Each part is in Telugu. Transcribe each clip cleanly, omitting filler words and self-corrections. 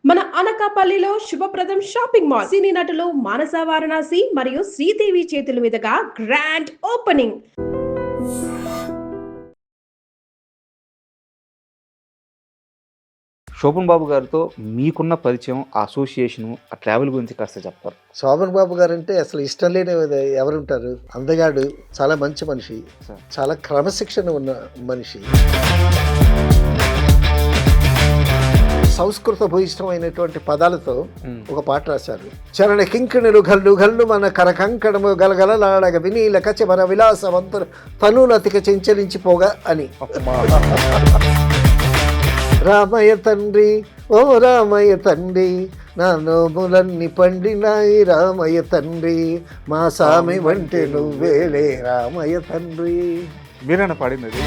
మన అనకాపల్లిలో శుభప్రదం షాపింగ్ మాల్ సినీ నటులు మానస వారణాసి మరియు శ్రీదేవి చేతుల మీదుగా గ్రాండ్ ఓపెనింగ్. శోభన్ బాబు గారితో మీకున్న పరిచయం, ఆ అసోసియేషను, ఆ ట్రావెల్ గురించి కాస్త చెప్తారు? శోభన్ బాబు గారు అంటే అసలు ఇష్టం లేని ఎవరుంటారు? అందగాడు, చాలా మంచి మనిషి, చాలా క్రమశిక్షణ ఉన్న మనిషి, సంస్కృత భూయిష్టమైనటువంటి పదాలతో ఒక పాట రాశారు. చరణ కింకిణులు గల్లు గల్లు మన కరకంకణము గలగలలాడగ వినీల కచమర విలాసవంతులు తనులతిక చెంచలించిపోగా అని. రామయ్య తండ్రి, ఓ రామయ్య తండ్రి, నా నోములన్నీ పండినాయి రామయ్య తండ్రి, మా సామి వంటి నువ్వేలే రామయ్య తండ్రి. మీరైనా పాడింది అది.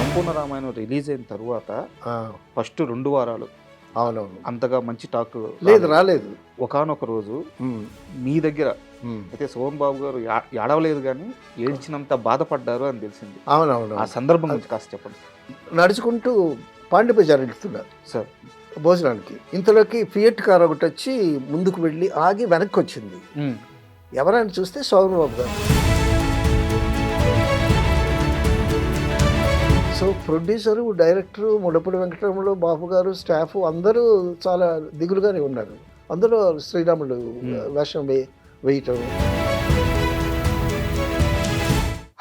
సంపూర్ణ రామాయణం రిలీజ్ అయిన తర్వాత ఫస్ట్ 2 వారాలు అవునవును అంతగా మంచి టాక్ రాలేదు. ఒకానొక రోజు మీ దగ్గర అయితే శోభన్ బాబు గారు ఏడవలేదు కానీ ఏడ్చినంత బాధపడ్డారు అని తెలిసింది. అవునవును. ఆ సందర్భం గురించి కాస్త చెప్పండి. నడుచుకుంటూ పాండి బజార్ వెళ్తున్నారు సార్ భోజనానికి. ఇంతలోకి ఫియట్ కార్ ఒకటి వచ్చి ముందుకు వెళ్ళి ఆగి వెనక్కి వచ్చింది. ఎవరైనా చూస్తే శోభన్ బాబు గారు. సో ప్రొడ్యూసరు, డైరెక్టరు, ముడపూడి వెంకటరమణులు, బాబు గారు, స్టాఫ్ అందరూ చాలా దిగులుగానే ఉన్నారు. అందులో శ్రీరాముడు వేషం వేయటం.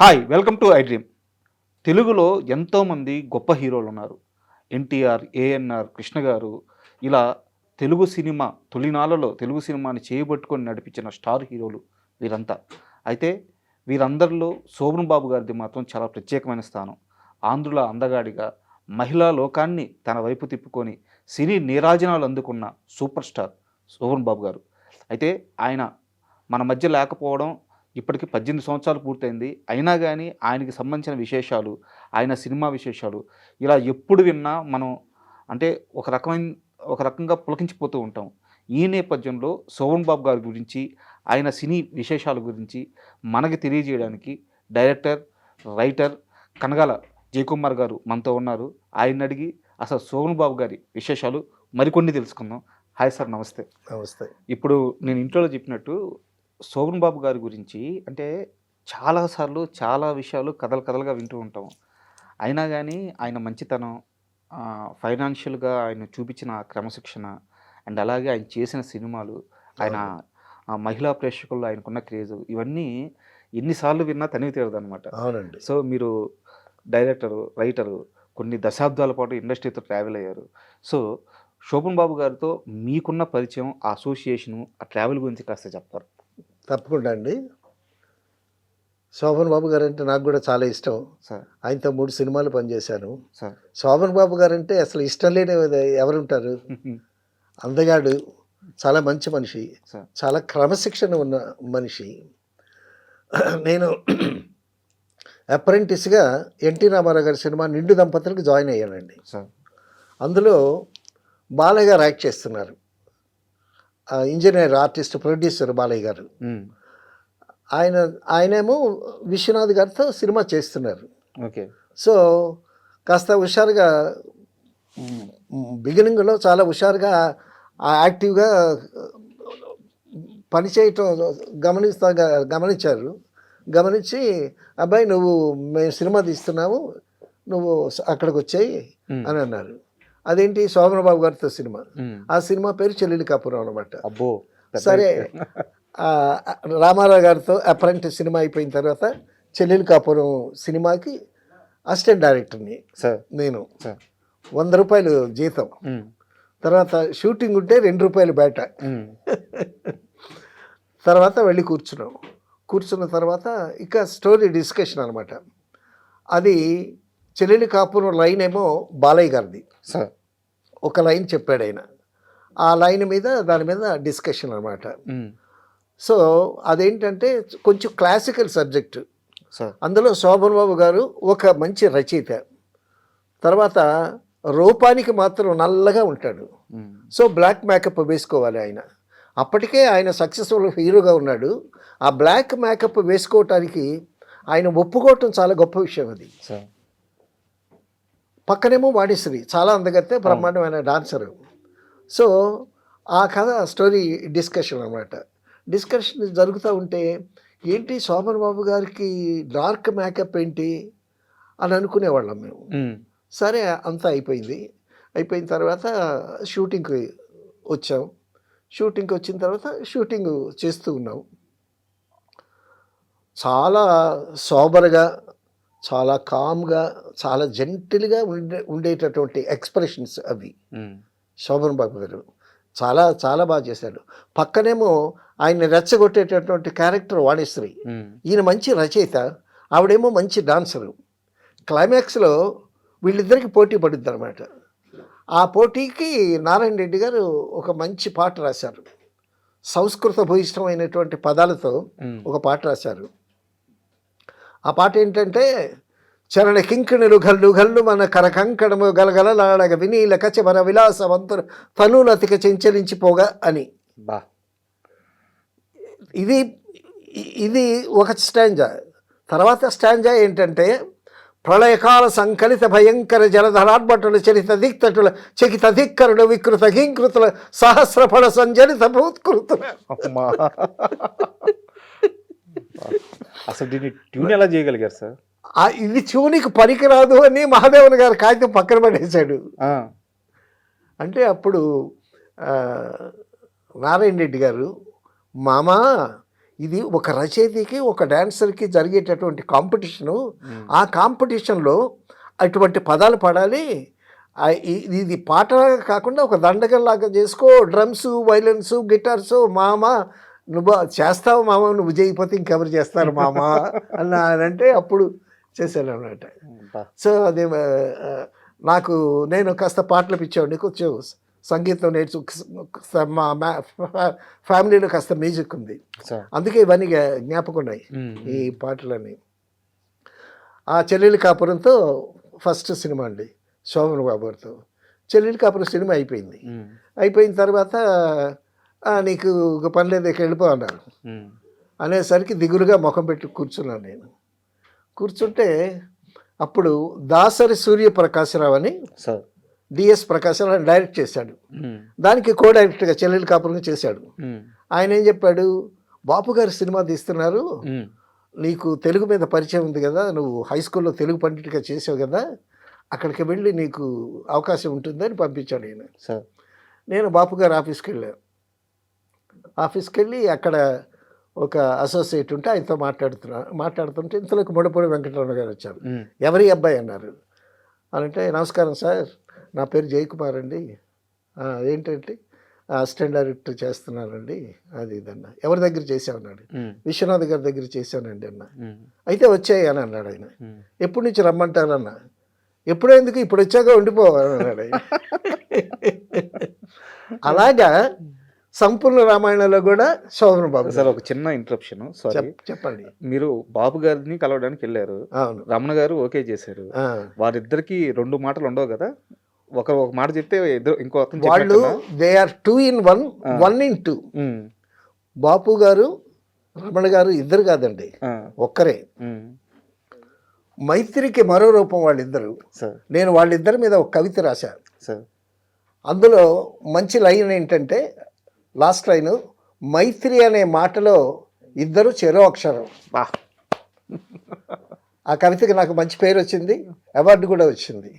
Hi, welcome to I dream. తెలుగులో ఎంతోమంది గొప్ప హీరోలు ఉన్నారు. ఎన్టీఆర్, ఏఎన్ఆర్, కృష్ణ గారు, ఇలా తెలుగు సినిమా తొలినాళ్ళలో తెలుగు సినిమాని చేయబట్టుకొని నడిపించిన స్టార్ హీరోలు వీరంతా. అయితే వీరందరిలో శోభన్ బాబు గారిది మాత్రం చాలా ప్రత్యేకమైన స్థానం. ఆంధ్రుల అందగాడిగా మహిళా లోకాన్ని తన వైపు తిప్పుకొని సినీ నీరాజనాలు అందుకున్న సూపర్ స్టార్ శోభన్ బాబు గారు. అయితే ఆయన మన మధ్య లేకపోవడం ఇప్పటికి 18 సంవత్సరాలు పూర్తయింది. అయినా కానీ ఆయనకి సంబంధించిన విశేషాలు, ఆయన సినిమా విశేషాలు ఇలా ఎప్పుడు విన్నా మనం అంటే ఒక రకంగా పులకించిపోతూ ఉంటాం. ఈ నేపథ్యంలో శోభన్ బాబు గారి గురించి, ఆయన సినీ విశేషాల గురించి మనకి తెలియజేయడానికి డైరెక్టర్, రైటర్ కనగాల జయకుమార్ గారు మనతో ఉన్నారు. ఆయన అడిగి అసలు శోభన్ బాబు గారి విశేషాలు మరికొన్ని తెలుసుకుందాం. హాయ్ సార్, నమస్తే. నమస్తే. ఇప్పుడు నేను ఇంట్లోలో చెప్పినట్టు శోభన్ బాబు గారి గురించి అంటే చాలాసార్లు చాలా విషయాలు కథలుగా వింటూ ఉంటాం. అయినా కానీ ఆయన మంచితనం, ఫైనాన్షియల్గా ఆయన చూపించిన క్రమశిక్షణ అండ్ అలాగే ఆయన చేసిన సినిమాలు, ఆయన మహిళా ప్రేక్షకుల్లో ఆయనకున్న క్రేజు, ఇవన్నీ ఎన్నిసార్లు విన్నా తనివి తీరదు అనమాట. అవునండి. సో మీరు డైరెక్టరు, రైటరు, కొన్ని దశాబ్దాల పాటు ఇండస్ట్రీతో ట్రావెల్ అయ్యారు. సో శోభన్ బాబు గారితో మీకున్న పరిచయం, ఆ అసోసియేషను, ఆ ట్రావెల్ గురించి కాస్త చెప్తారు? తప్పకుండా అండి. శోభన్ బాబు గారు అంటే నాకు కూడా చాలా ఇష్టం సార్. ఆయనతో 3 సినిమాలు పనిచేశాను సార్. శోభన్ బాబు గారు అంటే అసలు ఇష్టం లేని ఎవరుంటారు? అందగాడు, చాలా మంచి మనిషి, చాలా క్రమశిక్షణ ఉన్న మనిషి. నేను అప్రెంటిస్గా ఎన్టీ రామారావు గారి సినిమా నిండు దంపతులకు జాయిన్ అయ్యానండి. అందులో బాలయ్య గారు యాక్ట్ చేస్తున్నారు. ఇంజనీర్, ఆర్టిస్ట్, ప్రొడ్యూసర్ బాలయ్య గారు. ఆయనేమో విశ్వనాథ్ గారితో సినిమా చేస్తున్నారు. ఓకే. సో కాస్త హుషారుగా బిగినింగ్లో చాలా హుషారుగా యాక్టివ్గా పనిచేయటం గమనించి అబ్బాయి నువ్వు మేము సినిమా తీస్తున్నాము, నువ్వు అక్కడికి వచ్చాయి అని అన్నారు. అదేంటి? శోభన్ బాబు గారితో సినిమా. ఆ సినిమా పేరు చెల్లెలి కాపురం అనమాట. అబ్బో. సరే, రామారావు గారితో అప్రెంటిస్ సినిమా అయిపోయిన తర్వాత చెల్లెలి కాపురం సినిమాకి అసిస్టెంట్ డైరెక్టర్ని నేను. 100 రూపాయలు జీతం. తర్వాత షూటింగ్ ఉంటే 2 రూపాయలు బయట. తర్వాత వెళ్ళి కూర్చున్న తర్వాత ఇక స్టోరీ డిస్కషన్ అనమాట. అది చెల్లెలి కాపురం లైన్ ఏమో బాలయ్య గారిది. ఒక లైన్ చెప్పాడు ఆయన. ఆ లైన్ మీద దాని మీద డిస్కషన్ అనమాట. సో అదేంటంటే కొంచెం క్లాసికల్ సబ్జెక్టు. అందులో శోభన్ బాబు గారు ఒక మంచి రచయిత. తర్వాత రూపానికి మాత్రం నల్లగా ఉంటాడు. సో బ్లాక్ మేకప్ వేసుకోవాలి ఆయన. అప్పటికే ఆయన సక్సెస్ఫుల్ హీరోగా ఉన్నాడు. ఆ బ్లాక్ మేకప్ వేసుకోవటానికి ఆయన ఒప్పుకోవటం చాలా గొప్ప విషయం. అది పక్కనేమో వాణిశ్రీ చాలా అందగత్తే బ్రహ్మాండమైన డాన్సరు. సో ఆ కథ స్టోరీ డిస్కషన్ అనమాట. డిస్కషన్ జరుగుతూ ఉంటే ఏంటి శోభన్ బాబు గారికి డార్క్ మేకప్ ఏంటి అని అనుకునేవాళ్ళం మేము. సరే అంతా అయిపోయింది. అయిపోయిన తర్వాత షూటింగ్కి వచ్చాం. షూటింగ్కి వచ్చిన తర్వాత షూటింగ్ చేస్తూ ఉన్నాం. చాలా సోబర్గా, చాలా కామ్గా, చాలా జెంటిల్గా ఉండేటటువంటి ఎక్స్ప్రెషన్స్ అవి. శోభన్ బాబు గారు చాలా చాలా బాగా చేశాడు. పక్కనేమో ఆయన రెచ్చగొట్టేటటువంటి క్యారెక్టర్ వాణిశ్రీ. ఈయన మంచి రచయిత, ఆవిడేమో మంచి డాన్సరు. క్లైమాక్స్లో వీళ్ళిద్దరికి పోటీ పడుద్ది అనమాట. ఆ పోటీకి నారాయణ రెడ్డి గారు ఒక మంచి పాట రాశారు. సంస్కృత భూయిష్టమైనటువంటి పదాలతో ఒక పాట రాశారు. ఆ పాట ఏంటంటే, చరణ కింకిణులు గల్లు గల్లు మన కరకంకణము గలగలలాడగ వినీల కచమర విలాసవంతులు తనులతిక చెంచలించిపోగా అని. ఇది ఒక స్టాంజా. తర్వాత స్టాంజా ఏంటంటే, ప్రళయకాల సంకలిత భయంకర జలధరార్భటుల చరిత దిక్తటుల చకిత ధిక్కరుడు వికృత హింకృతుల సహస్రఫల సంజలిత భూత్కృతుల. అసలు దీన్ని ట్యూన్ ఎలా చేయగలిగారు సార్? ఇది ట్యూన్కి పనికిరాదు అని మహాదేవన్ గారు కాగితం పక్కన పడేశాడు. అంటే అప్పుడు నారాయణ రెడ్డి గారు, మామా ఇది ఒక రచయితకి ఒక డాన్సర్కి జరిగేటటువంటి కాంపిటీషను. ఆ కాంపిటీషన్లో అటువంటి పదాలు పాడాలి. ఇది పాట కాకుండా ఒక దండగల్లాగా చేసుకో, డ్రమ్స్, వైలన్స్, గిటార్స్. మామ నువ్వు చేస్తావు మామ, నువ్వు చేయకపోతే ఇంకెవరు చేస్తారు మామ అంటే అప్పుడు చేశాను అన్నమాట. సో అదే నాకు, నేను కాస్త పాటలు పిచ్చాడు, కొంచెం సంగీతం మా ఫ్యామిలీలో కాస్త మ్యూజిక్ ఉంది, అందుకే ఇవన్నీ జ్ఞాపకం ఉన్నాయి ఈ పాటలన్నీ. ఆ చెల్లెలి కాపురంతో ఫస్ట్ సినిమా అండి శోభన్ బాబు గారితో. చెల్లెలి కాపురం సినిమా అయిపోయింది. అయిపోయిన తర్వాత నీకు ఒక పని లేదు, ఇక వెళ్ళిపో అన్నారు. అనేసరికి దిగులుగా ముఖం పెట్టి కూర్చున్నాను నేను. కూర్చుంటే అప్పుడు దాసరి సూర్యప్రకాశరావు అని డిఎస్ ప్రకాశరావు డైరెక్ట్ చేశాడు. దానికి కో డైరెక్టర్గా చెల్లెలి కాపురంగా చేశాడు. ఆయన ఏం చెప్పాడు, బాపు గారు సినిమా తీస్తున్నారు, నీకు తెలుగు మీద పరిచయం ఉంది కదా, నువ్వు హై స్కూల్లో తెలుగు పండిట్గా చేసావు కదా, అక్కడికి వెళ్ళి నీకు అవకాశం ఉంటుందని పంపించాడు ఆయన. నేను బాపు గారు ఆఫీస్కి వెళ్ళాను. ఆఫీస్కి వెళ్ళి అక్కడ ఒక అసోసియేట్ ఉంటే ఆయనతో మాట్లాడుతుంటే ఇంతలోకి ముడపూడి వెంకటరమణ గారు వచ్చారు. ఎవరి అబ్బాయి అన్నారు. అంటే నమస్కారం సార్, నా పేరు జయకుమార్ అండి. ఏంటంటే అసిస్టెంట్ డైరెక్టర్ చేస్తున్నానండి, అది ఇదన్న. ఎవరి దగ్గర చేసామన్నాడు. విశ్వనాథ్ గారి దగ్గర చేశానండి అన్న. అయితే వచ్చాయి అని అన్నాడు ఆయన. ఎప్పటి నుంచి రమ్మంటారన్న. ఎప్పుడు ఎందుకు, ఇప్పుడు వచ్చాక ఉండిపోవాలి అన్నాడు ఆయన. అలాగా సంపూర్ణ రామాయణంలో కూడా శోభన్ బాబు. సార్ ఒక చిన్న ఇంటరప్షన్, సారీ, చెప్పండి. మీరు బాబు గారిని కలవడానికి వెళ్ళారు, రమణ గారు ఓకే చేశారు. వారిద్దరికి 2 మాటలు ఉండవు కదా, ఒక మాట చెప్తే ఇంకో వాళ్ళు దే ఆర్ 2 in 1, 1 in 2. బాపు గారు రమణ గారు ఇద్దరు కాదండి, ఒక్కరే. మైత్రికి మరో రూపం వాళ్ళిద్దరు. నేను వాళ్ళిద్దరి మీద ఒక కవిత రాశాను. అందులో మంచి లైన్ ఏంటంటే, లాస్ట్ లైన్, మైత్రి అనే మాటలో ఇద్దరు చెరో అక్షరం. ఆ కవితకి నాకు మంచి పేరు వచ్చింది, అవార్డు కూడా వచ్చింది.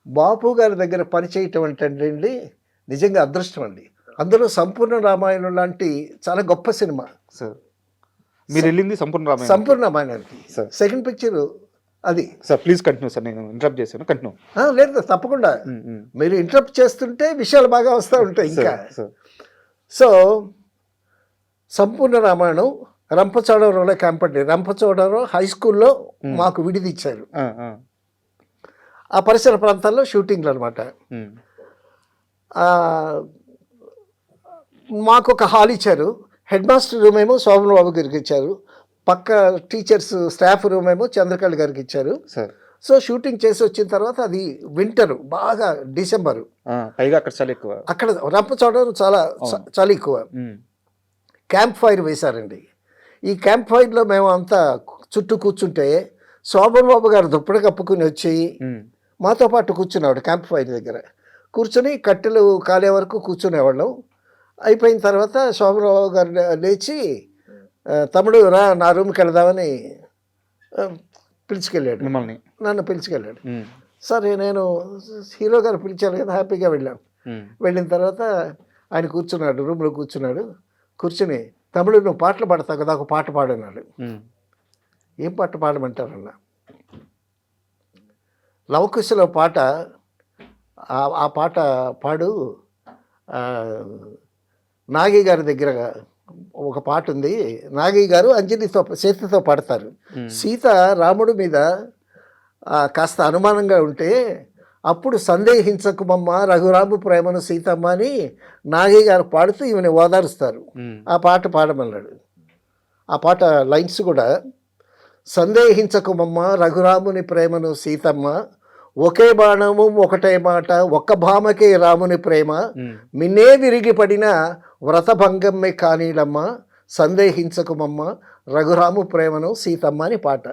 బాపు గారి దగ్గర పనిచేయటం అంటే నిజంగా అదృష్టం అండి. అందులో సంపూర్ణ రామాయణం లాంటి చాలా గొప్ప సినిమా. మీరు వెళ్ళింది సంపూర్ణ రామాయణానికి. సెకండ్ పిక్చర్ అది. సార్ ప్లీజ్ కంటిన్యూ సార్, నేను ఇంటరప్ట్ చేశాను, కంటిన్యూ. లేదు తప్పకుండా, మీరు ఇంటరప్ట్ చేస్తుంటే విషయాలు బాగా వస్తూ ఉంటాయి ఇంకా. సో సంపూర్ణ రామాయణం రంపచోడవరంలో క్యాంప్ అండి. రంపచోడవరం హై స్కూల్లో మాకు విడిది ఇచ్చారు. ఆ పరిసర ప్రాంతాల్లో షూటింగ్లు అనమాట. మాకు ఒక హాల్ ఇచ్చారు. హెడ్ మాస్టర్ రూమ్ ఏమో శోభన్ బాబు గారికి ఇచ్చారు. పక్క టీచర్స్ స్టాఫ్ రూమ్ ఏమో చంద్రకళ గారికి ఇచ్చారు. సో షూటింగ్ చేసి వచ్చిన తర్వాత అది వింటర్, బాగా డిసెంబరు, అక్కడ రంపచోడవరం చాలా చలి ఎక్కువ. క్యాంప్ ఫైర్ వేశారండి. ఈ క్యాంప్ ఫైర్లో మేము అంతా చుట్టూ కూర్చుంటే శోభన్ బాబు గారు దుప్పటి కప్పుకుని వచ్చి మాతో పాటు కూర్చున్నాడు క్యాంప్ ఫైర్ దగ్గర. కూర్చొని కట్టెలు కాలే వరకు కూర్చునేవాళ్ళం. అయిపోయిన తర్వాత శోభనబాబు గారు లేచి తమ్ముడు రా నా రూమ్కి వెళదామని పిలుచుకెళ్ళాడు. మిమ్మల్ని నన్ను పిలుచుకెళ్ళాడు. సరే నేను హీరో గారు పిలిచారు కదా, హ్యాపీగా వెళ్ళాం. వెళ్ళిన తర్వాత ఆయన కూర్చున్నాడు, రూమ్లో కూర్చున్నాడు. కూర్చుని తమ్ముడు నువ్వు పాటలు పాడతావు కదా, ఒక పాట పాడన్నాడు. ఏం పాట పాడమంటారన్నా? లవకుశలో పాట, ఆ పాట పాడు. నాగి గారి దగ్గర ఒక పాట ఉంది. నాగి గారు అంజలితో సీతతో పాడతారు. సీత రాముడి మీద కాస్త అనుమానంగా ఉంటే అప్పుడు సందేహించకుమమ్మ రఘురాము ప్రేమను సీతమ్మ అని నాగి గారు పాడుతూ ఈమెను ఓదారుస్తారు. ఆ పాట పాడమన్నాడు. ఆ పాట లైన్స్ కూడా సందేహించకుమమ్మ రఘురాముని ప్రేమను సీతమ్మ, ఒకే బాణము ఒకటే మాట ఒక్క భామకే రాముని ప్రేమ, మిన్నే విరిగి పడిన వ్రతభంగమ్మే కానీలమ్మ, సందేహించకుమమ్మ రఘురాము ప్రేమను సీతమ్మ అని పాట.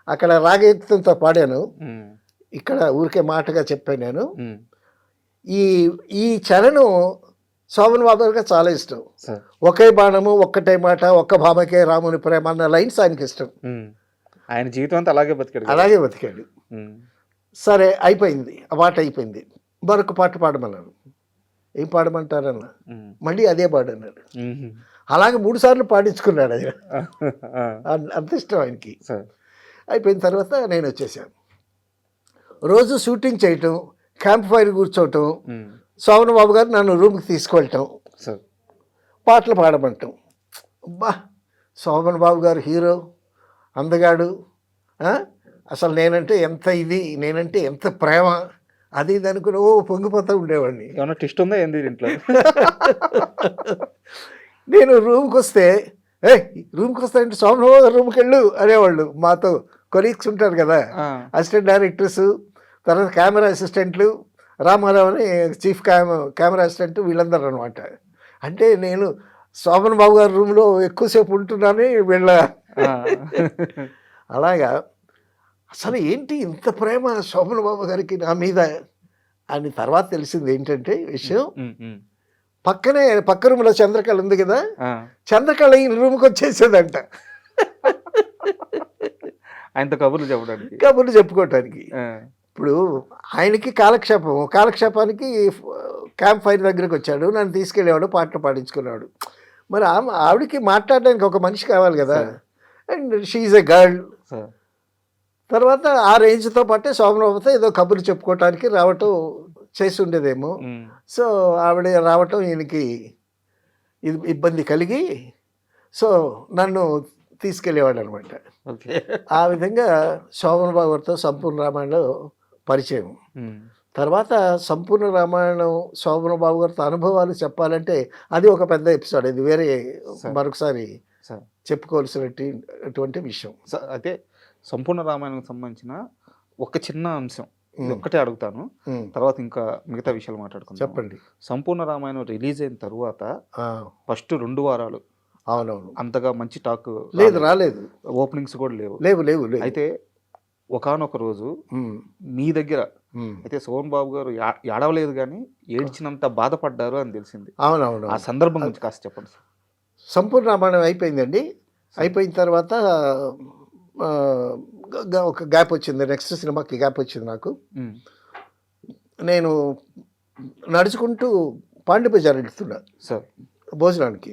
అక్కడ రాగయుక్తంతో పాడాను, ఇక్కడ ఊరికే మాటగా చెప్పాను నేను. ఈ చరణం శోభన్ బాబు గారికి చాలా ఇష్టం. ఒకే బాణము ఒక్కటే మాట ఒక్క భామకే రాముని ప్రేమ అన్న లైన్స్ ఆయనకి ఇష్టం. ఆయన జీవితం అంతా అలాగే బతికాడు. సరే అయిపోయింది, ఆ పాట అయిపోయింది. మరొక పాట పాడమన్నాను. ఏం పాడమంటారన్న? మళ్ళీ అదే పాడన్నాడు. అలాగే 3 సార్లు పాడించుకున్నాడు ఆయన. అంత ఇష్టం ఆయనకి. అయిపోయిన తర్వాత నేను వచ్చేసాను. రోజు షూటింగ్ చేయటం, క్యాంప్ ఫైర్ కూర్చోవటం, శోభన్ బాబు గారు నన్ను రూమ్కి తీసుకెళ్ళటం, పాటలు పాడమంటాం. అబ్బా, శోభన్ బాబు గారు హీరో, అందగాడు, అసలు నేనంటే ఎంత ఇది, నేనంటే ఎంత ప్రేమ, అది ఇది అనుకుని పొంగిపోతూ ఉండేవాడిని. ఏమన్నా ట్విస్ట్ ఉందా ఏంది ఇంట్లో? నేను రూమ్కి వస్తే రూమ్కి వస్తానంటే శోభన్ బాబు గారు రూమ్కి వెళ్ళు అనేవాళ్ళు. మాతో కొలీగ్స్ ఉంటారు కదా, అసిస్టెంట్ డైరెక్టర్స్, తర్వాత కెమెరా అసిస్టెంట్లు, రామారావు అని చీఫ్ కెమెరా అసిస్టెంట్, వీళ్ళందరూ అనమాట. అంటే నేను శోభన్ బాబు గారి రూమ్లో ఎక్కువసేపు ఉంటున్నాను వీళ్ళ. అలాగా అసలు ఏంటి ఇంత ప్రేమ శోభన్ బాబు గారికి నా మీద అని తర్వాత తెలిసింది ఏంటంటే విషయం, పక్క రూమ్లో చంద్రకళ ఉంది కదా, చంద్రకళ ఈ రూమ్కి వచ్చేసేదంట ఆయనతో కబుర్లు చెప్పుకోవటానికి. ఇప్పుడు ఆయనకి కాలక్షేపానికి క్యాంప్ ఫైర్ దగ్గరికి వచ్చాడు, నన్ను తీసుకెళ్ళేవాడు, పాటలు పాడించుకునేవాడు. మరి ఆవిడకి మాట్లాడడానికి ఒక మనిషి కావాలి కదా, అండ్ షీఈ్ ఎ గర్ల్. తర్వాత ఆ రేంజ్తో పాటే శోభన్ బాబుతో ఏదో కబుర్లు చెప్పుకోవటానికి రావటం చేసి ఉండేదేమో. సో ఆవిడ రావటం ఈయనకి ఇబ్బంది కలిగి సో నన్ను తీసుకెళ్ళేవాడు అనమాట. ఆ విధంగా శోభన్ బాబు గారితో సంపూర్ణ రామాయణంలో పరిచయం. తర్వాత సంపూర్ణ రామాయణం శోభన్ బాబు గారితో అనుభవాలు చెప్పాలంటే అది ఒక పెద్ద ఎపిసోడ్. ఇది వేరే మరొకసారి చెప్పుకోవాల్సినటువంటి విషయం. అయితే సంపూర్ణ రామాయణానికి సంబంధించిన ఒక చిన్న అంశం ఒక్కటే అడుగుతాను, తర్వాత ఇంకా మిగతా విషయాలు మాట్లాడుకుందాం. చెప్పండి. సంపూర్ణ రామాయణం రిలీజ్ అయిన తర్వాత ఫస్ట్ 2 వారాలు అవునవును అంతగా మంచి టాక్ రాలేదు, ఓపెనింగ్స్ కూడా లేవు. అయితే ఒకానొక రోజు మీ దగ్గర అయితే శోభన్ బాబు గారు ఏడవలేదు కానీ ఏడ్చినంత బాధపడ్డారు అని తెలిసింది. అవునవును. ఆ సందర్భం గురించి కాస్త చెప్పండి. సంపూర్ణ రామాయణం అయిపోయిందండి. అయిపోయిన తర్వాత ఒక గ్యాప్ వచ్చింది, నెక్స్ట్ సినిమాకి గ్యాప్ వచ్చింది నాకు. నేను నడుచుకుంటూ పాండ్య బజార్ వెళ్తున్నా సార్ భోజనానికి.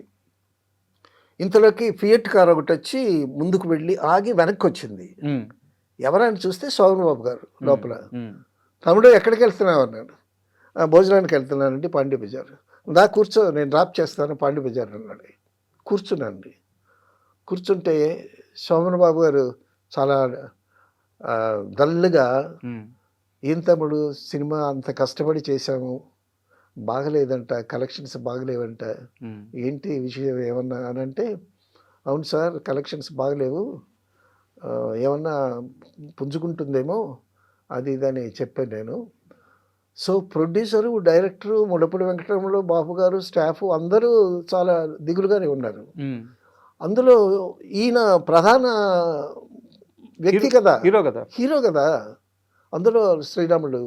ఇంతలోకి ఫియట్ కార్ ఒకటి వచ్చి ముందుకు వెళ్ళి ఆగి వెనక్కి వచ్చింది. ఎవరైనా చూస్తే శోభన్ బాబు గారు లోపల. తమ్ముడు ఎక్కడికి వెళ్తున్నావు అన్నాడు. భోజనానికి వెళ్తున్నానండి పాండ్య బజార్. కూర్చో, నేను డ్రాప్ చేస్తాను పాండ్య బజార్ అన్నాడు. కూర్చున్నానండి. కూర్చుంటే శోభన్ బాబు గారు చాలా డల్గా, ఏం తమ్ముడు సినిమా అంత కష్టపడి చేశాము, బాగలేదంట, కలెక్షన్స్ బాగలేవంట, ఏంటి విషయం ఏమన్నా అని అంటే, అవును సార్ కలెక్షన్స్ బాగలేవు, ఏమన్నా పుంజుకుంటుందేమో అది ఇదని చెప్పాను నేను. సో ప్రొడ్యూసరు, డైరెక్టరు, ముడపూడి వెంకటరమణలో బాబు గారు, స్టాఫ్ అందరూ చాలా దిగులుగానే ఉన్నారు. అందులో ఈయన ప్రధాన వ్యక్తి కదా, హీరో కదా. అందులో శ్రీరాముడు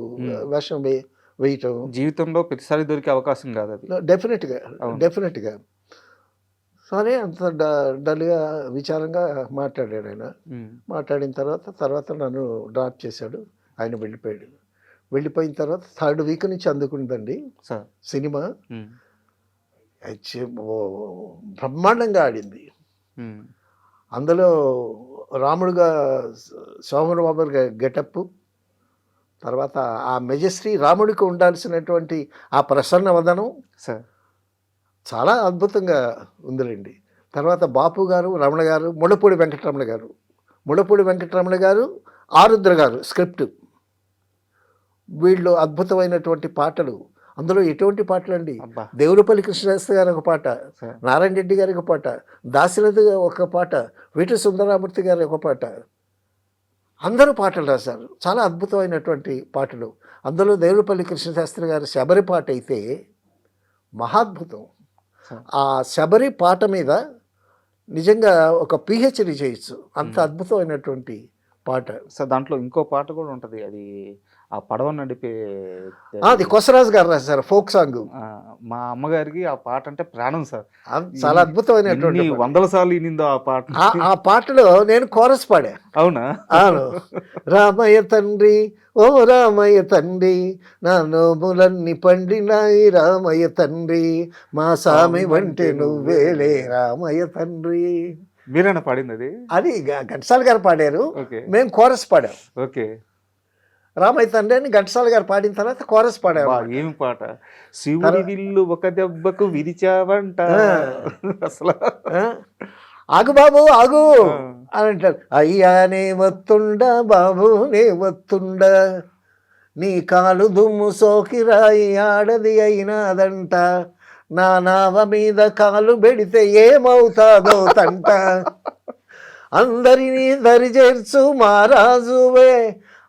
వేషం వేయటం. జీవితంలో ప్రతిసారి దొరికే అవకాశం కాదు అది. డెఫినెట్గా అవును. డెఫినెట్గా సరే అంత డల్గా విచారంగా మాట్లాడాడు ఆయన. మాట్లాడిన తర్వాత నన్ను డ్రాప్ చేశాడు. ఆయన వెళ్ళిపోయాడు. వెళ్ళిపోయిన తర్వాత 3rd వీక్ నుంచి అందుకుందండి సార్. సినిమా. బ్రహ్మాండంగా ఆడింది. అందులో రాముడుగా సోమన్ బాబు గారి గెటప్, తర్వాత ఆ మెజెస్ట్రీ, రాముడికి ఉండాల్సినటువంటి ఆ ప్రసన్న వదనం సార్ చాలా అద్భుతంగా ఉందిలేండి. తర్వాత బాపు గారు, రమణ గారు, ముళ్ళపూడి వెంకటరమణ గారు, ఆరుద్ర గారు స్క్రిప్ట్. వీళ్ళు అద్భుతమైనటువంటి పాటలు. అందులో ఎటువంటి పాటలు అండి, అబ్బా. దేవులపల్లి కృష్ణశాస్త్రి గారు ఒక పాట, సార్. నారాయణ రెడ్డి గారి ఒక పాట, దాశరథి ఒక పాట, వీటి సుందరామూర్తి గారి ఒక పాట. అందరూ పాటలు రాశారు, చాలా అద్భుతమైనటువంటి పాటలు. అందులో దేవులపల్లి కృష్ణశాస్త్రి గారి శబరి పాట అయితే మహాద్భుతం. ఆ శబరి పాట మీద నిజంగా ఒక పిహెచ్డి చేయొచ్చు, అంత అద్భుతమైనటువంటి పాట. సార్ దాంట్లో ఇంకో పాట కూడా ఉంటుంది, అది ఆ పడవ నడిపే అది కొసరాజు గారు రాశారు, ఫోక్ సాంగ్. మా అమ్మగారికి ఆ పాట అంటే ప్రాణం సార్. చాలా అద్భుతమైనటువంటి ఎన్ని వందల సార్లు వినిందో ఆ పాట. ఆ పాటలో నేను కోరస్ పాడా. అవునా? అవును. రామయ్య తండ్రి, ఓ రామయ్య తండ్రి, నా నోములన్నీ పండినాయి రామయ్య తండ్రి, మా సామి వంటి నువ్వేలే రామయ్య తండ్రి. మీరేనా పాడింది అది? అది ఘంటసాల గారు పాడారు, ఓకే. మేము కోరస్ పాడాం. ఓకే. రామయ్య తండ్రి అని ఘంటసాల గారు పాడిన తర్వాత కోరస్ పాడారు. ఏమి పాట! శివుడి విల్లు ఒక దెబ్బకు విరిచావంట. అసలు ఆగు బాబు ఆగు అని అంటారు. అయ్యానే వత్తుండా బాబు నే వత్తుండా, నీ కాలు దుమ్ము సోకిరాయి ఆడది అయినాదంట, నా నావ మీద కాలు పెడితే ఏమవుతాదో తంట, అందరినీ దరి చేర్చు మహారాజువే,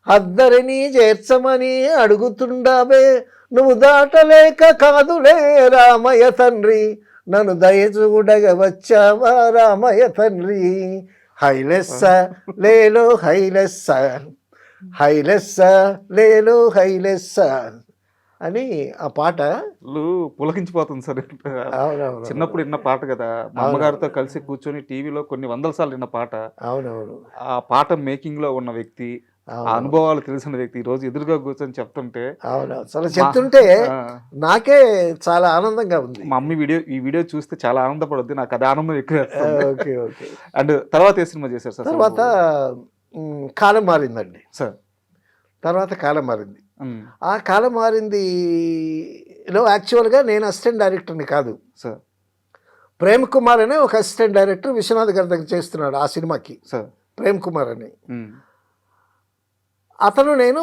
అద్దరినీ చేర్చమని అడుగుతుండావే, నువ్వు దాటలేక కాదులే రామయ్య తండ్రి, నన్ను దయచూడగ వచ్చావా రామయ్య తండ్రి, హైలెస్స లేలో హైలెస్స, హైలెస్స లేలో హైలెస్స అని ఆ పాట పులకించిపోతుంది సార్. అవునవును. చిన్నప్పుడు విన్న పాట కదా, మా అమ్మగారితో కలిసి కూర్చొని టీవీలో కొన్ని వందల సార్లు విన్న పాట. అవునవును. ఆ పాట మేకింగ్ లో ఉన్న వ్యక్తి, ఆ అనుభవాలు తెలిసిన వ్యక్తి ఈ రోజు ఎదురుగా కూర్చొని చెప్తుంటే, అవును అసలు చెప్తుంటే నాకే చాలా ఆనందంగా ఉంది. మా అమ్మ ఈ వీడియో చూస్తే చాలా ఆనందపడుద్ది, నాకు అది ఆనందం ఎక్కువ. Okay okay. అండ్ తర్వాత ఏ సినిమా చేశారు సార్? తర్వాత కాలం మారిందండి సార్. తర్వాత కాలం మారింది. ఆ కాలం మారిందిలో యాక్చువల్గా నేను అసిస్టెంట్ డైరెక్టర్ని కాదు సార్. ప్రేమ్ కుమార్ అనే ఒక అసిస్టెంట్ డైరెక్టర్ విశ్వనాథ్ గారి దగ్గర చేస్తున్నాడు ఆ సినిమాకి సార్. ప్రేమ్ కుమార్ అని. అతను నేను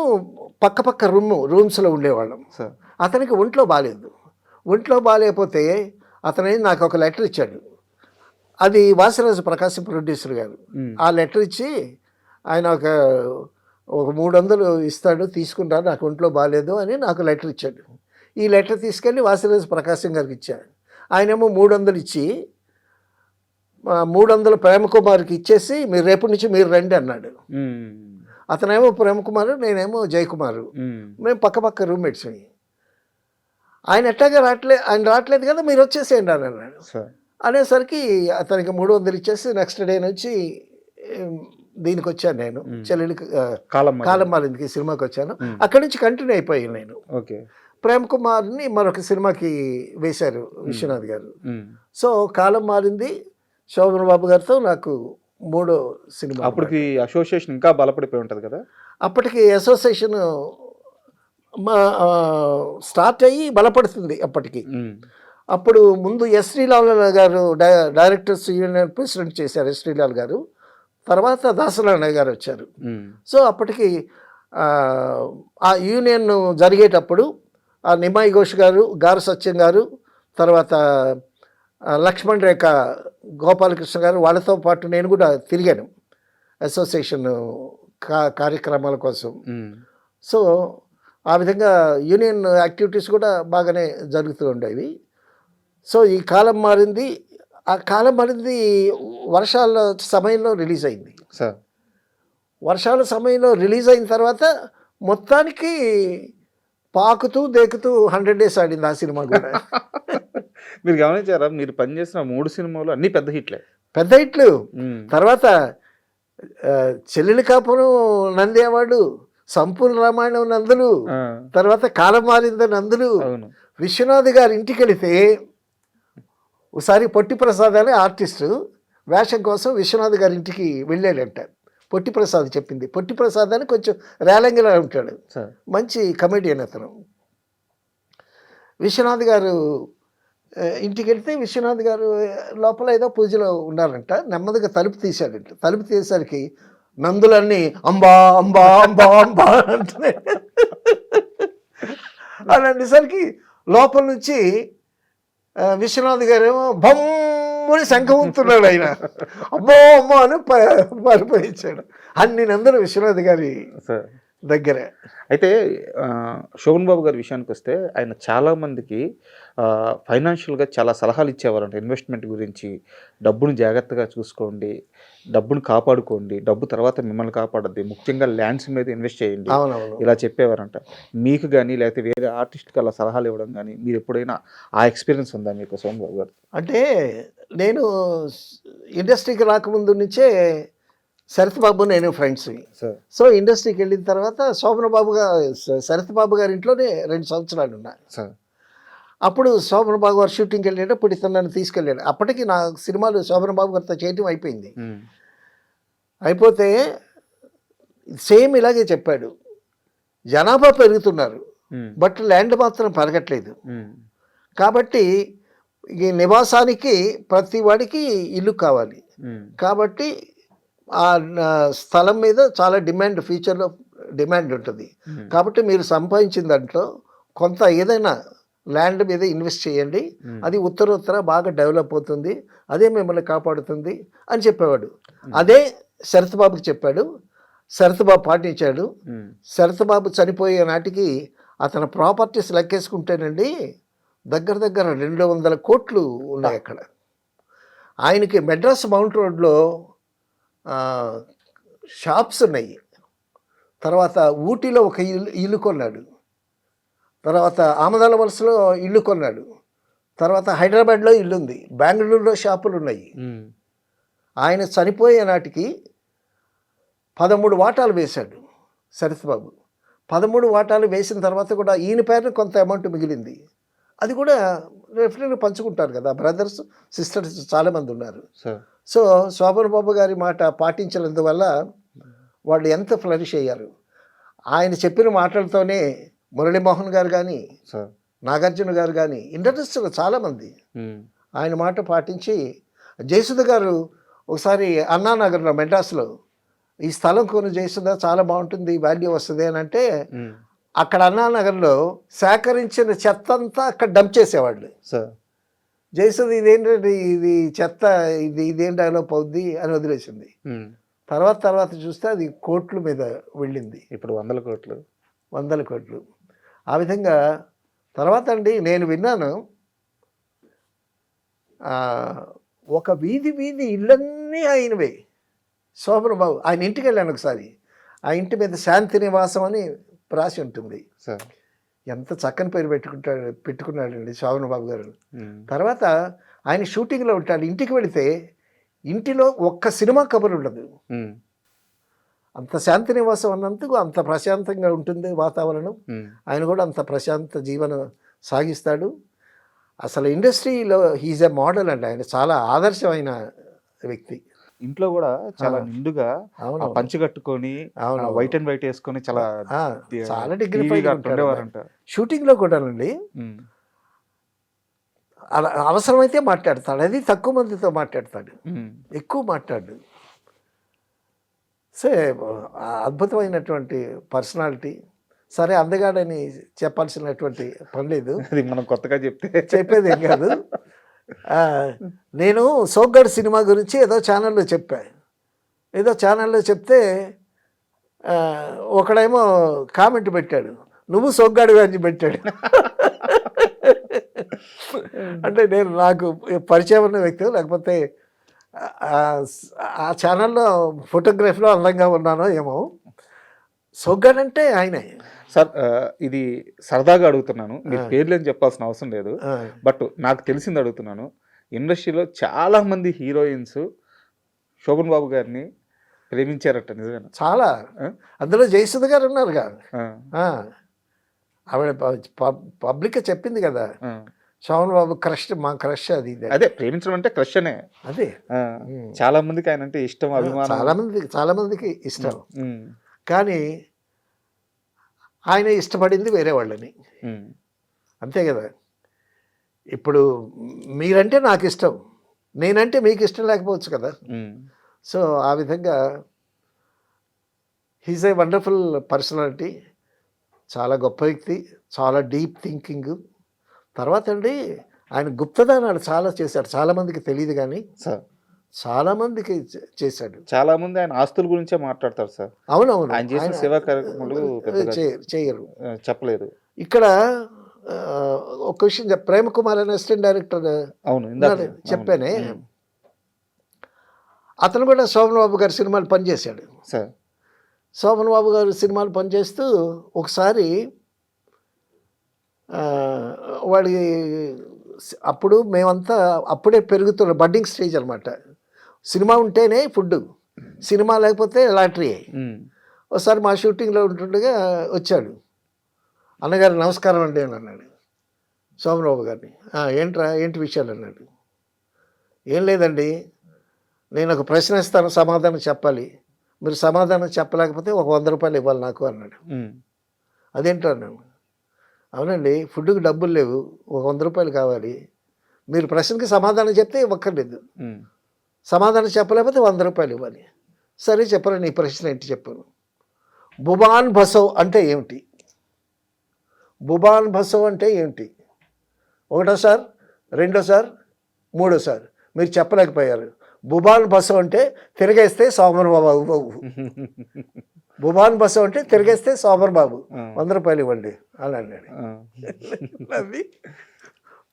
పక్క రూమ్స్లో ఉండేవాళ్ళం. అతనికి ఒంట్లో బాగాలేదు. ఒంట్లో బాగాలేకపోతే అతను నాకు ఒక లెటర్ ఇచ్చాడు. అది వాసిరాజు ప్రకాశం ప్రొడ్యూసర్ గారు. ఆ లెటర్ ఇచ్చి ఆయన ఒక 300 ఇస్తాడు, తీసుకుంటా, నాకు ఒంట్లో బాగాలేదు అని నాకు లెటర్ ఇచ్చాడు. ఈ లెటర్ తీసుకెళ్ళి వాసిరాజు ప్రకాశం గారికి ఇచ్చాడు. ఆయనేమో 300 ఇచ్చి 300 ప్రేమకుమార్కి ఇచ్చేసి మీరు రేపటి నుంచి మీరు రండి అన్నాడు. అతనేమో ప్రేమకుమారు, నేనేమో జయకుమారు, మేము పక్క రూమ్మేట్స్. ఆయన ఎట్టాగా ఆయన రావట్లేదు కదా, మీరు వచ్చేసేయండి అని అన్నాడు. అనేసరికి అతనికి 300 ఇచ్చేసి నెక్స్ట్ డే నుంచి దీనికి వచ్చాను నేను, చెల్లెలికి కాలం మారిందికి సినిమాకి వచ్చాను. అక్కడి నుంచి కంటిన్యూ అయిపోయాను నేను. ప్రేమ్ కుమార్ని మరొక సినిమాకి వేశారు విశ్వనాథ్ గారు. సో కాలం మారింది శోభన్ బాబు గారితో నాకు 3వ సినిమా. అప్పటికి అసోసియేషన్ ఇంకా బలపడిపోయి ఉంటుంది కదా? అప్పటికి అసోసియేషన్ స్టార్ట్ అయ్యి బలపడుతుంది అప్పటికి. అప్పుడు ముందు ఎస్ శ్రీలాల్ గారు డైరెక్టర్స్ యూనియన్ ప్రెసిడెంట్ చేశారు ఎస్ శ్రీలాల్ గారు. తర్వాత దాసనారాయణ గారు వచ్చారు. సో అప్పటికి ఆ యూనియన్ జరిగేటప్పుడు ఆ నిమాయి ఘోష్ గారు, గారు సత్యం గారు, తర్వాత లక్ష్మణ్ రేఖ గోపాలకృష్ణ గారు, వాళ్ళతో పాటు నేను కూడా తిరిగాను అసోసియేషన్ కార్యక్రమాల కోసం. సో ఆ విధంగా యూనియన్ యాక్టివిటీస్ కూడా బాగానే జరుగుతూ ఉండేవి. సో ఈ కాలం మారింది. ఆ కాలం మారింది వర్షాల సమయంలో రిలీజ్ అయింది. వర్షాల సమయంలో రిలీజ్ అయిన తర్వాత మొత్తానికి పాకుతూ దేకుతూ 100 డేస్ ఆడింది ఆ సినిమా కూడా. మీరు గమనించారా? మీరు పనిచేసిన 3 సినిమాలు అన్ని పెద్ద హిట్లే. పెద్ద హిట్లు. తర్వాత చెల్లెలి కాపురం నంది అవార్డు, సంపూర్ణ రామాయణం నందులు, తర్వాత కాలం మారింద నందులు. అవును. విశ్వనాథ్ గారి ఇంటికి వెళితే ఒకసారి పొట్టి ప్రసాద్ అనే ఆర్టిస్టు వేషం కోసం విశ్వనాథ్ గారి ఇంటికి వెళ్ళాడంట. పొట్టి ప్రసాద్ చెప్పింది. పొట్టి ప్రసాద్ అని కొంచెం రేలంగిలా ఉంటాడు, మంచి కమెడియన్ అతను. విశ్వనాథ్ గారు ఇంటికి వెళ్తే విశ్వనాథ్ గారు లోపల ఏదో పూజలో ఉన్నారంట. నెమ్మదిగా తలుపు తీశాడంట. తలుపు తీసేసరికి నందులన్నీ అంబా అంబా అంబా అంబా అంటున్నాయి. అని అనేసరికి లోపల నుంచి విశ్వనాథ్ గారేమో బొమ్మని శంఖముతున్నాడు. ఆయన అమ్మో అమ్మో అని పారిపోయించాడు. అన్ని నందులు విశ్వనాథ్ గారి దగ్గర. అయితే శోభన్ బాబు గారి విషయానికి వస్తే ఆయన చాలామందికి ఫైనాన్షియల్గా చాలా సలహాలు ఇచ్చేవారంట. ఇన్వెస్ట్మెంట్ గురించి, డబ్బును జాగ్రత్తగా చూసుకోండి, డబ్బును కాపాడుకోండి, డబ్బు తర్వాత మిమ్మల్ని కాపాడద్ది, ముఖ్యంగా ల్యాండ్స్ మీద ఇన్వెస్ట్ చేయండి, ఇలా చెప్పేవారంట. మీకు కానీ లేకపోతే వేరే ఆర్టిస్ట్కి అలా సలహాలు ఇవ్వడం కానీ మీరు ఎప్పుడైనా ఆ ఎక్స్పీరియన్స్ ఉందా మీకు శోభన్ బాబు గారు? అంటే నేను ఇండస్ట్రీకి రాకముందు నుంచే శరత్ బాబు నేను ఫ్రెండ్స్. సో ఇండస్ట్రీకి వెళ్ళిన తర్వాత శోభన్ బాబు గారు శరత్ బాబు గారి ఇంట్లోనే 2 సంవత్సరాలు ఉన్నా. అప్పుడు శోభన్ బాబు గారు షూటింగ్కి వెళ్ళేటప్పుడు ఇతను నన్ను తీసుకెళ్ళాడు. అప్పటికి నా సినిమాలు శోభన్ బాబు గారితో చేయటం అయిపోయింది. అయిపోతే సేమ్ ఇలాగే చెప్పాడు, జనాభా పెరుగుతున్నారు బట్ ల్యాండ్ మాత్రం పెరగట్లేదు. కాబట్టి ఈ నివాసానికి ప్రతి వాడికి ఇల్లు కావాలి. కాబట్టి ఆ స్థలం మీద చాలా డిమాండ్, ఫ్యూచర్లో డిమాండ్ ఉంటుంది. కాబట్టి మీరు సంపాదించిన దాంట్లో కొంత ఏదైనా ల్యాండ్ మీద ఇన్వెస్ట్ చేయండి, అది ఉత్తరోత్తర బాగా డెవలప్ అవుతుంది, అదే మిమ్మల్ని కాపాడుతుంది అని చెప్పేవాడు. అదే శరత్ బాబుకి చెప్పాడు. శరత్ బాబు పాటించాడు. శరత్ బాబు చనిపోయే నాటికి అతని ప్రాపర్టీస్ లెక్కేసుకుంటేనండి దగ్గర దగ్గర 200 కోట్లు ఉన్నాయి అక్కడ. ఆయనకి మెడ్రాస్ మౌంట్ రోడ్లో షాప్స్ ఉన్నాయి. తర్వాత ఊటీలో ఒక ఇల్లు కొన్నాడు. తర్వాత ఆమదాల వలసలో ఇల్లు కొన్నాడు. తర్వాత హైదరాబాద్లో ఇల్లు ఉంది. బెంగళూరులో షాపులు ఉన్నాయి. ఆయన చనిపోయే నాటికి 13 వాటాలు వేశాడు శరత్ బాబు. 13 వాటాలు వేసిన తర్వాత కూడా ఈయన పేరున కొంత అమౌంట్ మిగిలింది. అది కూడా డెఫినెట్గా పంచుకుంటారు కదా, బ్రదర్స్ సిస్టర్స్ చాలామంది ఉన్నారు. సో శోభన్ బాబు గారి మాట పాటించినందువల్ల వాళ్ళు ఎంత ఫ్లరిష్ అయ్యారు. ఆయన చెప్పిన మాటలతోనే మురళీమోహన్ గారు కానీ, నాగార్జున గారు కానీ, ఇండస్ట్రీలో చాలామంది ఆయన మాట పాటించి, జయసుధ గారు ఒకసారి అన్నానగర్లో మెడ్రాస్లో ఈ స్థలం కొని జయసుధ చాలా బాగుంటుంది, వాల్యూ వస్తుంది అని అంటే అక్కడ అన్నానగర్లో సేకరించిన చెత్త అంతా అక్కడ డంప్ చేసేవాళ్ళు. జయసుధ ఇదేంటంటే ఇది చెత్త, ఇదేం డెవలప్ అవుద్ది అని వదిలేసింది. తర్వాత చూస్తే అది కోట్ల మీద వెళ్ళింది. ఇప్పుడు 100 కోట్లు. ఆ విధంగా తర్వాత అండి నేను విన్నాను, ఒక వీధి ఇళ్ళన్నీ ఆయనవే. శోభన్ బాబు ఆయన ఇంటికి వెళ్ళాను ఒకసారి. ఆ ఇంటి మీద శాంతి నివాసం అని రాసి ఉంటుంది. ఎంత చక్కని పేరు పెట్టుకున్నాడండి శోభన్ బాబు గారు. తర్వాత ఆయన షూటింగ్లో ఉంటాడు. ఇంటికి వెళితే ఇంటిలో ఒక్క సినిమా కబురు ఉండదు. అంత శాంతి నివాసం అన్నందుకు అంత ప్రశాంతంగా ఉంటుంది వాతావరణం. ఆయన కూడా అంత ప్రశాంత జీవనం సాగిస్తాడు. అసలు ఇండస్ట్రీలో హీజ్ ఎ మోడల్ అండి. ఆయన చాలా ఆదర్శమైన వ్యక్తి. ఇంట్లో కూడా చాలా నిండుగా పంచి కట్టుకొని వైట్ అండ్ వైట్ వేసుకొని చాలా డిగ్నిఫైడ్ ఉండేవారంట. షూటింగ్లో కూడానండి అవసరమైతే మాట్లాడతాడు. అది తక్కువ మందితో మాట్లాడతాడు, ఎక్కువ మాట్లాడు. సో అద్భుతమైనటువంటి పర్సనాలిటీ. సరే అందగాడని చెప్పాల్సినటువంటి పని లేదు, మనం కొత్తగా చెప్పేది ఏం కాదు. నేను సోగ్గాడు సినిమా గురించి ఏదో ఛానల్లో చెప్తే ఒకడేమో కామెంట్ పెట్టాడు, నువ్వు సోగ్గాడు అని పెట్టాడు. అంటే నేను నాకు పరిచయం ఉన్న వ్యక్తి, లేకపోతే ఆ ఛానల్లో ఫోటోగ్రఫీలో అందంగా ఉన్నానో ఏమో. సోగ్గాడు అంటే ఆయనే. సార్ ఇది సరదాగా అడుగుతున్నాను, మీరు పేర్లు ఏం చెప్పాల్సిన అవసరం లేదు, బట్ నాకు తెలిసింది అడుగుతున్నాను. ఇండస్ట్రీలో చాలా మంది హీరోయిన్స్ శోభన్ బాబు గారిని ప్రేమించారట, నిజమేనా? చాలా, అందులో జయసుధ గారు ఉన్నారుగా, ఆవిడ పబ్లిక్గా చెప్పింది కదా, శోభన్ బాబు క్రష్, మా క్రష్ అది ఇది. అదే ప్రేమించడం అంటే క్రష్ అనే. అదే చాలా మందికి ఆయన అంటే ఇష్టం, అభిమానం. చాలా మందికి ఇష్టం. కానీ ఆయన ఇష్టపడింది వేరే వాళ్ళని, అంతే కదా. ఇప్పుడు మీరంటే నాకు ఇష్టం, నేనంటే మీకు ఇష్టం లేకపోవచ్చు కదా. సో ఆ విధంగా హీజ్ ఏ వండర్ఫుల్ పర్సనాలిటీ, చాలా గొప్ప వ్యక్తి, చాలా డీప్ థింకింగ్. తర్వాత అండి ఆయన గుప్తదానాలు చాలా చేశాడు, చాలామందికి తెలియదు కానీ చాలామందికి చేశాడు. చాలా మంది ఆయన ఆస్తుల గురించే మాట్లాడతారు సార్. అవునవును, ఆయన చేసిన సేవా కార్యక్రమాలు చేయరు, చెప్పలేదు. ఇక్కడ ఒక విషయం ప్రేమ్ కుమార్ అనే అసిస్టెంట్ డైరెక్టర్ చెప్పానే, అతను కూడా శోభన్ బాబు గారి సినిమాలు పనిచేశాడు సార్. శోభన్ బాబు గారు సినిమాలు పనిచేస్తూ ఒకసారి వాడి అప్పుడు మేమంతా అప్పుడే పెరుగుతున్న బడ్డింగ్ స్టేజ్ అనమాట. సినిమా ఉంటేనే ఫుడ్, సినిమా లేకపోతే లాటరీ. ఒకసారి మా షూటింగ్లో ఉంటుండగా వచ్చాడు, అన్నగారు నమస్కారం అండి అని అన్నాడు శోభన్ బాబు గారిని. ఏంట్రా, ఏంటి విషయాలు అన్నాడు. ఏం లేదండి, నేను ఒక ప్రశ్న ఇస్తాను, సమాధానం చెప్పాలి, మీరు సమాధానం చెప్పలేకపోతే ఒక 100 రూపాయలు ఇవ్వాలి నాకు అన్నాడు. అదేంటో అన్నాను. అవునండి, ఫుడ్కి డబ్బులు లేవు, ఒక 100 రూపాయలు కావాలి, మీరు ప్రశ్నకి సమాధానం చెప్తే ఇవ్వక్కర్లేదు, సమాధానం చెప్పలేకపోతే 100 రూపాయలు ఇవ్వాలి. సరే చెప్పరా, నీ ప్రశ్న ఏంటి చెప్పాను. బుబాన్ బసవ్ అంటే ఏమిటి? బుబాన్ బసవ్ అంటే ఏమిటి? ఒకటోసారి, రెండోసారి, మూడోసారి మీరు చెప్పలేకపోయారు. బుబాన్ బసవ్ అంటే తిరగేస్తే శోభన్ బాబు, బుబాన్ బసవ్ అంటే తిరగేస్తే శోభన్ బాబు 100 రూపాయలు ఇవ్వండి అని అన్నాడు. అది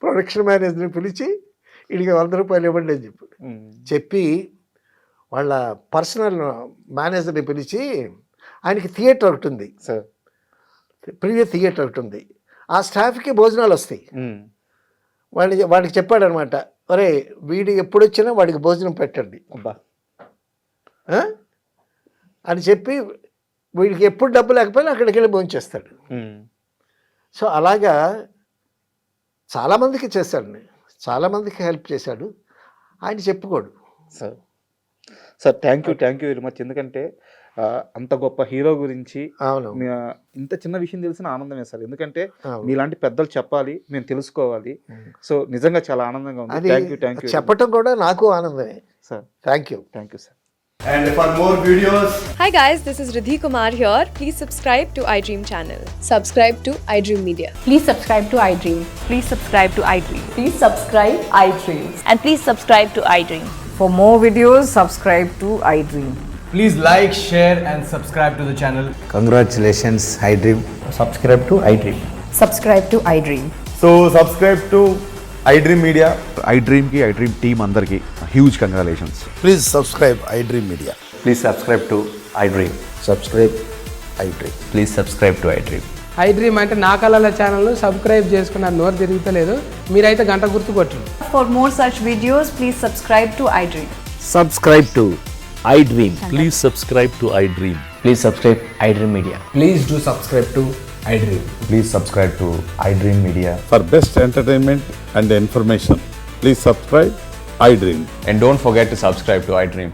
ప్రొడక్షన్ మేనేజర్ని పిలిచి వీడికి 100 రూపాయలు ఇవ్వండి అని చెప్పి వాళ్ళ పర్సనల్ మేనేజర్ని పిలిచి, ఆయనకి థియేటర్ ఒకటి ఉంది, ప్రీవియస్ థియేటర్ ఒకటి ఉంది, ఆ స్టాఫ్కి భోజనాలు వస్తాయి. వాడికి చెప్పాడనమాట, ఒరే వీడు ఎప్పుడు వచ్చినా వాడికి భోజనం పెట్టండి అని చెప్పి, వీడికి ఎప్పుడు డబ్బు లేకపోయినా అక్కడికి వెళ్ళి భోజనం చేస్తాడు. సో అలాగా చాలామందికి చేశాడు, చాలామందికి హెల్ప్ చేశాడు. ఆయన చెప్పుకోడు. Sir thank you very much. ఎందుకంటే అంత గొప్ప హీరో గురించి ఇంత చిన్న విషయం తెలిసిన ఆనందమే సార్. ఎందుకంటే మీలాంటి పెద్దలు చెప్పాలి, మేము తెలుసుకోవాలి. సో నిజంగా చాలా ఆనందంగా ఉంది. థ్యాంక్ యూ చెప్పటం కూడా నాకు ఆనందమే sir. Thank you sir. And for more videos, Hi guys, this is Riddhi Kumar here. Please subscribe to iDream channel. Subscribe to iDream Media. Please subscribe to iDream. Please subscribe to iDream. Please subscribe iDream. And please subscribe to iDream. For more videos, subscribe to iDream. please like, share and subscribe to the channel. Congratulations, iDream. Subscribe to iDream. Subscribe to iDream. So subscribe to iDream Media. iDream ki iDream team andarki huge congratulations. Please subscribe iDream Media. Please subscribe to iDream. Subscribe iDream. Please subscribe to iDream. iDream అంటే నా కళల ఛానల్ సబ్స్క్రైబ్ చేసుకున్న నోరు తిరుగుతలేదు, మీరైతే గంట గుర్తు కొట్టండి. For more such videos, please subscribe to iDream. Subscribe to iDream. Please subscribe to iDream. Please subscribe iDream Media. Please do subscribe to iDream. Please subscribe to iDream Media. For best entertainment and information, please subscribe iDream. And don't forget to subscribe to iDream.